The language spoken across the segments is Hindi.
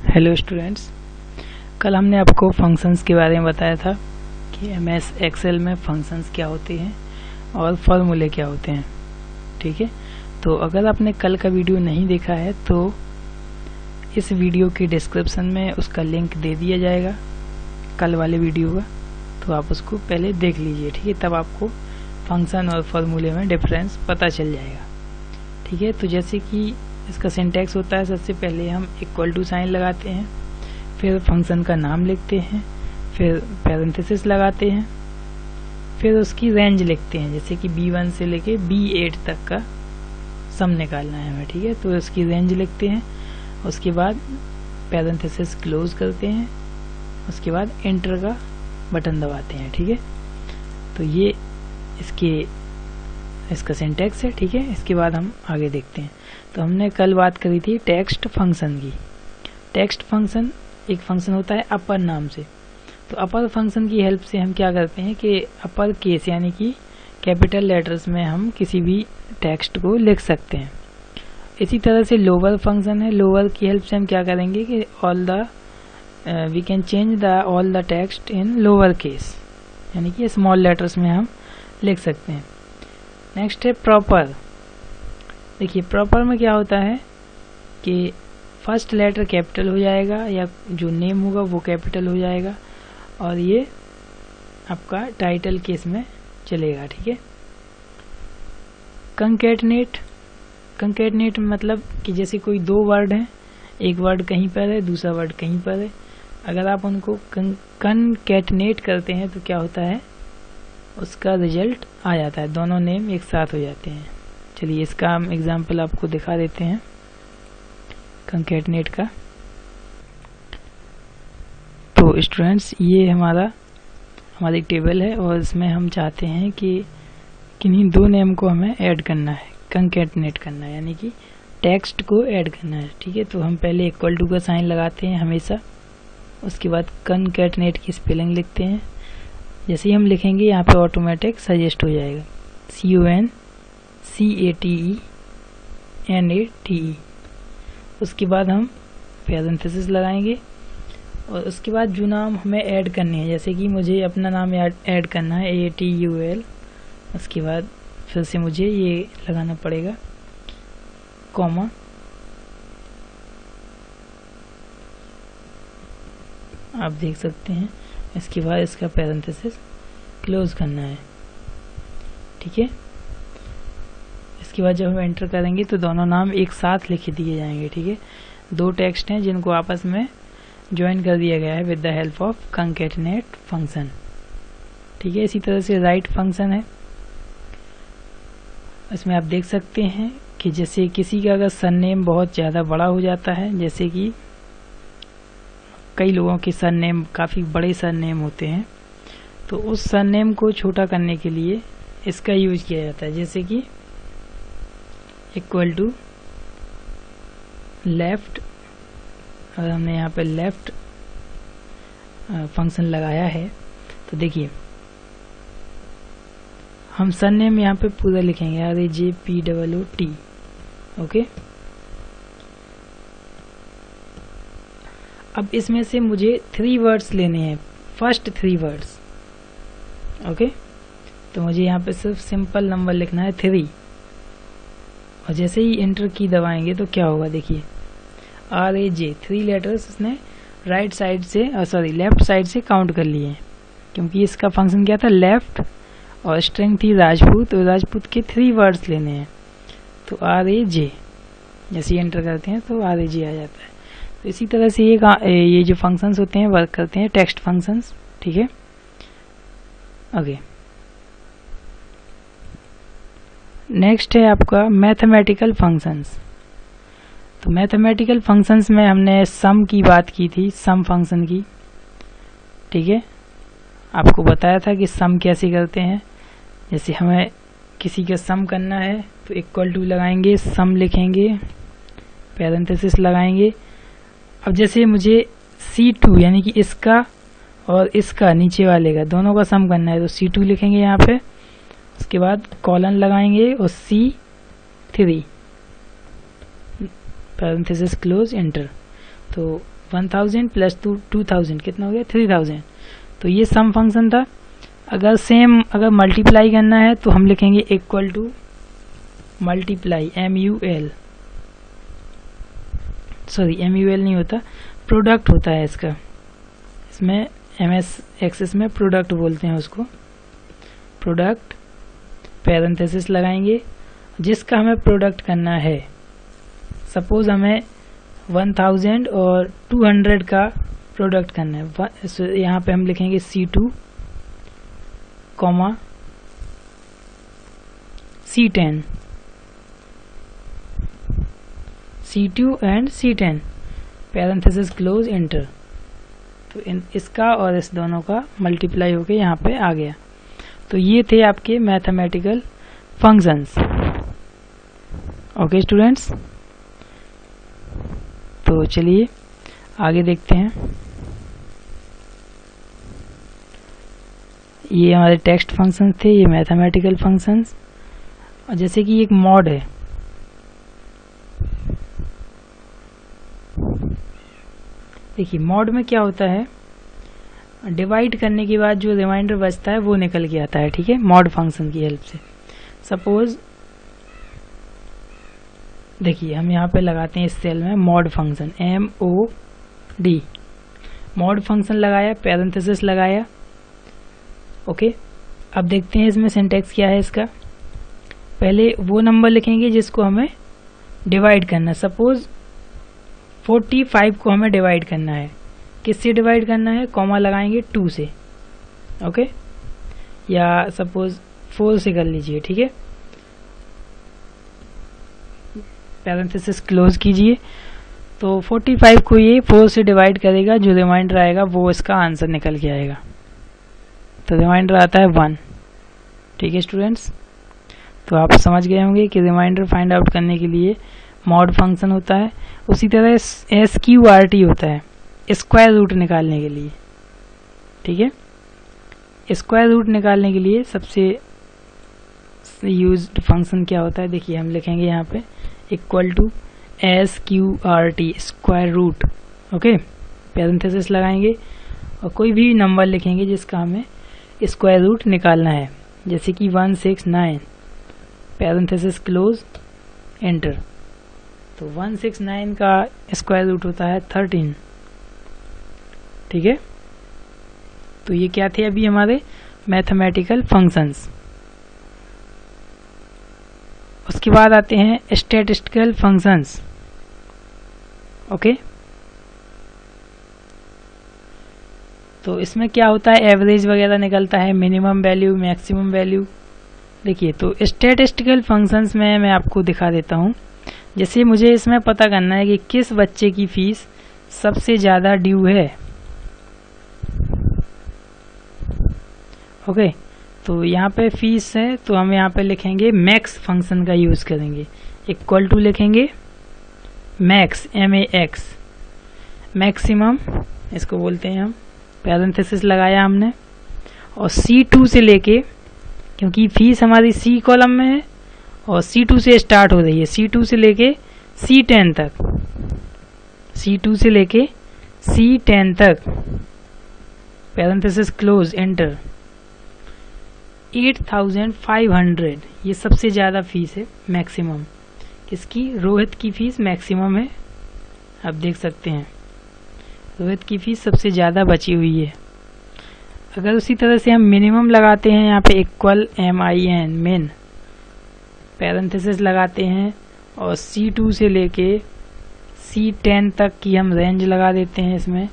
हेलो स्टूडेंट्स, कल हमने आपको फंक्शंस के बारे में बताया था कि एमएस एक्सेल में फंक्शंस क्या होते हैं और फॉर्मूले क्या होते हैं। ठीक है, तो अगर आपने कल का वीडियो नहीं देखा है तो इस वीडियो के डिस्क्रिप्शन में उसका लिंक दे दिया जाएगा, कल वाले वीडियो का, तो आप उसको पहले देख लीजिए। ठीक है, तब आपको फंक्शन और फॉर्मूले में डिफरेंस पता चल जाएगा। ठीक है, तो जैसे कि इसका सिंटैक्स होता है, सबसे पहले हम इक्वल टू साइन लगाते हैं, फिर फंक्शन का नाम लिखते हैं, फिर पैरेंथेसिस लगाते हैं, फिर उसकी रेंज लिखते हैं, जैसे कि B1 से लेके B8 तक का सम निकालना है हमें। ठीक है, तो उसकी रेंज लिखते हैं, उसके बाद पैरेंथेसिस क्लोज करते हैं, उसके बाद एंटर का बटन दबाते हैं। ठीक है, तो ये इसका सिंटैक्स है। ठीक है, इसके बाद हम आगे देखते हैं। तो हमने कल बात करी थी टेक्स्ट फंक्शन की। टेक्स्ट फंक्शन एक फंक्शन होता है अपर नाम से। तो अपर फंक्शन की हेल्प से हम क्या करते हैं कि अपर केस यानी कि कैपिटल लेटर्स में हम किसी भी टेक्स्ट को लिख सकते हैं। इसी तरह से लोअर फंक्शन है, लोअर की हेल्प से हम क्या करेंगे कि we can change all the text in lower case, यानी कि स्मॉल लेटर्स में हम लिख सकते हैं। नेक्स्ट है प्रॉपर। देखिए प्रॉपर में क्या होता है कि फर्स्ट लेटर कैपिटल हो जाएगा या जो नेम होगा वो कैपिटल हो जाएगा और ये आपका टाइटल केस में चलेगा। ठीक है, कंकेटनेट मतलब कि जैसे कोई दो वर्ड हैं, एक वर्ड कहीं पर है, दूसरा वर्ड कहीं पर है, अगर आप उनको कंकेटनेट करते हैं तो क्या होता है, उसका रिजल्ट आ जाता है, दोनों नेम एक साथ हो जाते हैं। चलिए इसका हम एग्जाम्पल आपको दिखा देते हैं कंकेटनेट का। तो स्टूडेंट्स, ये हमारी टेबल है और इसमें हम चाहते हैं कि किन्हीं दो नेम को हमें ऐड करना है, कंकेटनेट करना है, यानी कि टेक्स्ट को ऐड करना है। ठीक है, तो हम पहले इक्वल टू का साइन लगाते हैं हमेशा, उसके बाद कंकेटनेट की स्पेलिंग लिखते हैं। जैसे ही हम लिखेंगे यहाँ पे ऑटोमेटिक सजेस्ट हो जाएगा, CONCATENATE। उसके बाद हम पैरेंथेसिस लगाएंगे और उसके बाद जो नाम हमें ऐड करने हैं, जैसे कि मुझे अपना नाम ऐड करना है ATUL, उसके बाद फिर से मुझे ये लगाना पड़ेगा कॉमा, आप देख सकते हैं। इसके बाद इसका पैरेंथेसिस क्लोज करना है। ठीक है, इसके बाद जब हम एंटर करेंगे तो दोनों नाम एक साथ लिख दिए जाएंगे। ठीक है, दो टेक्स्ट हैं जिनको आपस में ज्वाइन कर दिया गया है with the help of concatenate function. ठीक है, इसी तरह से राइट फंक्शन है, इसमें आप देख सकते हैं कि जैसे किसी का अगर सरनेम बहुत ज़्यादा बड़ा हो जाता है, जैसे कि कई लोगों के सरनेम काफ़ी बड़े सरनेम होते हैं, तो उस सरनेम को छोटा करने के लिए इसका यूज किया जाता है, जैसे कि इक्वल टू लेफ्ट। अगर हमने यहाँ पे लेफ्ट फंक्शन लगाया है तो देखिए हम सरनेम यहाँ पे पूरा लिखेंगे, RAJPOOT। ओके, अब इसमें से मुझे 3 वर्ड्स लेने हैं, फर्स्ट 3 वर्ड्स। ओके, तो मुझे यहाँ पे सिर्फ सिंपल नंबर लिखना है 3, और जैसे ही एंटर की दबाएंगे तो क्या होगा, देखिए RAJ 3 लेटर्स इसने राइट साइड से लेफ्ट साइड से काउंट कर लिए, क्योंकि इसका फंक्शन क्या था, लेफ्ट, और स्ट्रिंग थी राजपूत, और राजपूत के 3 वर्ड्स लेने हैं, तो RAJ जैसे ही एंटर करते हैं तो RAJ आ जाता है। तो इसी तरह से ये जो फंक्शंस होते हैं वर्क करते हैं, टेक्स्ट फंक्शंस। ठीक है, ओके। नेक्स्ट है आपका मैथमेटिकल फंक्शंस। तो मैथमेटिकल फंक्शंस में हमने सम की बात की थी, सम फंक्शन की। ठीक है, आपको बताया था कि सम कैसे करते हैं। जैसे हमें किसी का सम करना है तो इक्वल टू लगाएंगे, सम लिखेंगे, पैरेंथेसिस लगाएंगे। अब जैसे मुझे C2 यानी कि इसका और इसका नीचे वाले का दोनों का सम करना है तो C2 लिखेंगे यहाँ पे, उसके बाद कॉलन लगाएंगे और C3 पैरेंथेसिस क्लोज एंटर। तो 1000 प्लस 2000 कितना हो गया 3000। तो ये सम फंक्शन था। अगर मल्टीप्लाई करना है तो हम लिखेंगे equal to multiply MUL, sorry MUL नहीं होता, प्रोडक्ट होता है इसका, इसमें MS एक्सेस में प्रोडक्ट बोलते हैं उसको। प्रोडक्ट पैरेंथेसिस लगाएंगे, जिसका हमें प्रोडक्ट करना है। सपोज हमें 1000 और 200 का प्रोडक्ट करना है। यहाँ पे हम लिखेंगे C2 comma C10, C2 and C10 parenthesis close enter. तो इसका और इस दोनों का मल्टीप्लाई होके यहाँ पे आ गया। तो ये थे आपके मैथमेटिकल फंक्शंस। ओके स्टूडेंट्स, तो चलिए आगे देखते हैं। ये हमारे टेक्स्ट फंक्शंस थे, ये मैथमेटिकल फंक्शंस। और जैसे कि एक मॉड है, देखिए मॉड में क्या होता है, डिवाइड करने के बाद जो रिमाइंडर बचता है वो निकल के आता है, ठीक है, मॉड फंक्शन की हेल्प से। सपोज देखिए हम यहाँ पे लगाते हैं इस सेल में mod function MOD, mod function लगाया, पैरेंथेसिस लगाया। ओके, अब देखते हैं इसमें सिंटैक्स क्या है इसका। पहले वो नंबर लिखेंगे जिसको हमें डिवाइड करना है। सपोज 45 को हमें डिवाइड करना है, किससे डिवाइड करना है, कॉमा लगाएंगे 2 से। ओके, या सपोज 4 से कर लीजिए, ठीक है, पैरेंथेसिस क्लोज कीजिए। तो 45 को ये 4 से डिवाइड करेगा, जो रिमाइंडर आएगा वो इसका आंसर निकल के आएगा। तो रिमाइंडर आता है 1, ठीक है स्टूडेंट्स। तो आप समझ गए होंगे कि रिमाइंडर फाइंड आउट करने के लिए मॉड फंक्शन होता है। उसी तरह SQRT होता है, स्क्वायर रूट निकालने के लिए, ठीक है। स्क्वायर रूट निकालने के लिए सबसे यूज्ड फंक्शन क्या होता है, देखिए हम लिखेंगे यहाँ पे equal to SQRT square root. Okay, parenthesis लगाएंगे और कोई भी नंबर लिखेंगे जिसका हमें स्क्वायर रूट निकालना है, जैसे कि 169, पैरेंथेसिस क्लोज एंटर। तो 169 का स्क्वायर रूट होता है 13, ठीक है। तो ये क्या थे अभी हमारे मैथमेटिकल फंक्शंस। उसके बाद आते हैं स्टैटिस्टिकल फंक्शंस। ओके, तो इसमें क्या होता है, एवरेज वगैरह निकलता है, मिनिमम वैल्यू, मैक्सिमम वैल्यू। देखिए तो स्टैटिस्टिकल फंक्शंस में मैं आपको दिखा देता हूँ। जैसे मुझे इसमें पता करना है कि किस बच्चे की फीस सबसे ज़्यादा ड्यू है। ओके, तो यहाँ पे फीस है, तो हम यहाँ पे लिखेंगे मैक्स फंक्शन का यूज़ करेंगे। इक्वल टू लिखेंगे मैक्स, MAX, मैक्सिमम इसको बोलते हैं हम, पैरेंथेसिस लगाया हमने, और C2 से लेके, क्योंकि फीस हमारी C कॉलम में है और C2 से स्टार्ट हो रही है, C2 से लेके C10 तक, C2 से लेके C10 तक, पैरेंथेसिस क्लोज एंटर। 8500 ये सबसे ज़्यादा फीस है, मैक्सिमम। किसकी, रोहित की फीस मैक्सिमम है, आप देख सकते हैं रोहित की फीस सबसे ज़्यादा बची हुई है। अगर उसी तरह से हम मिनिमम लगाते हैं यहाँ पे इक्वल MIN, मिन, पैरेंथेसिस लगाते हैं और C2 से लेके C10 तक की हम रेंज लगा देते हैं इसमें,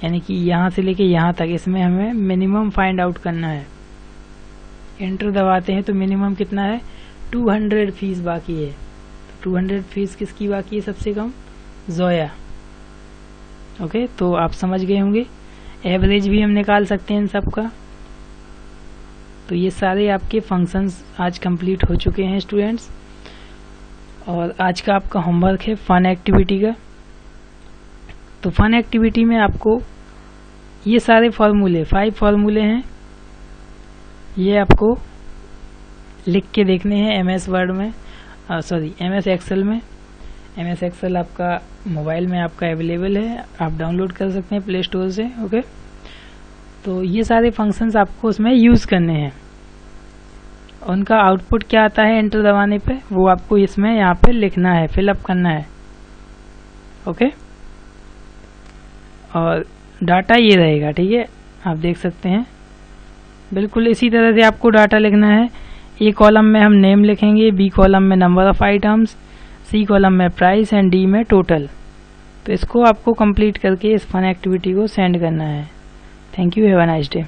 यानी कि यहाँ से लेके यहाँ तक इसमें हमें मिनिमम फाइंड आउट करना है। एंटर दबाते हैं तो मिनिमम कितना है, 200 फीस बाकी है। तो 200 फीस किसकी बाकी है सबसे कम, जोया। ओके, तो आप समझ गए होंगे। एवरेज भी हम निकाल सकते हैं इन सब का। तो ये सारे आपके फंक्शंस आज कंप्लीट हो चुके हैं स्टूडेंट्स। और आज का आपका होमवर्क है फन एक्टिविटी का। तो फन एक्टिविटी में आपको ये सारे फार्मूले, 5 फार्मूले हैं, ये आपको लिख के देखने हैं MS वर्ड में, MS एक्सेल में। MS एक्सेल आपका मोबाइल में आपका अवेलेबल है, आप डाउनलोड कर सकते हैं प्ले स्टोर से। ओके, तो ये सारे फंक्शंस आपको उसमें यूज़ करने हैं। उनका आउटपुट क्या आता है एंटर दबाने पे, वो आपको इसमें यहाँ पे लिखना है, फिलअप करना है। ओके, और डाटा ये रहेगा, ठीक है, आप देख सकते हैं। बिल्कुल इसी तरह से आपको डाटा लिखना है। ए कॉलम में हम नेम लिखेंगे, बी कॉलम में number of items, C column में प्राइस एंड डी में टोटल। तो इसको आपको कंप्लीट करके इस फन एक्टिविटी को सेंड करना है। Thank you, have a nice day.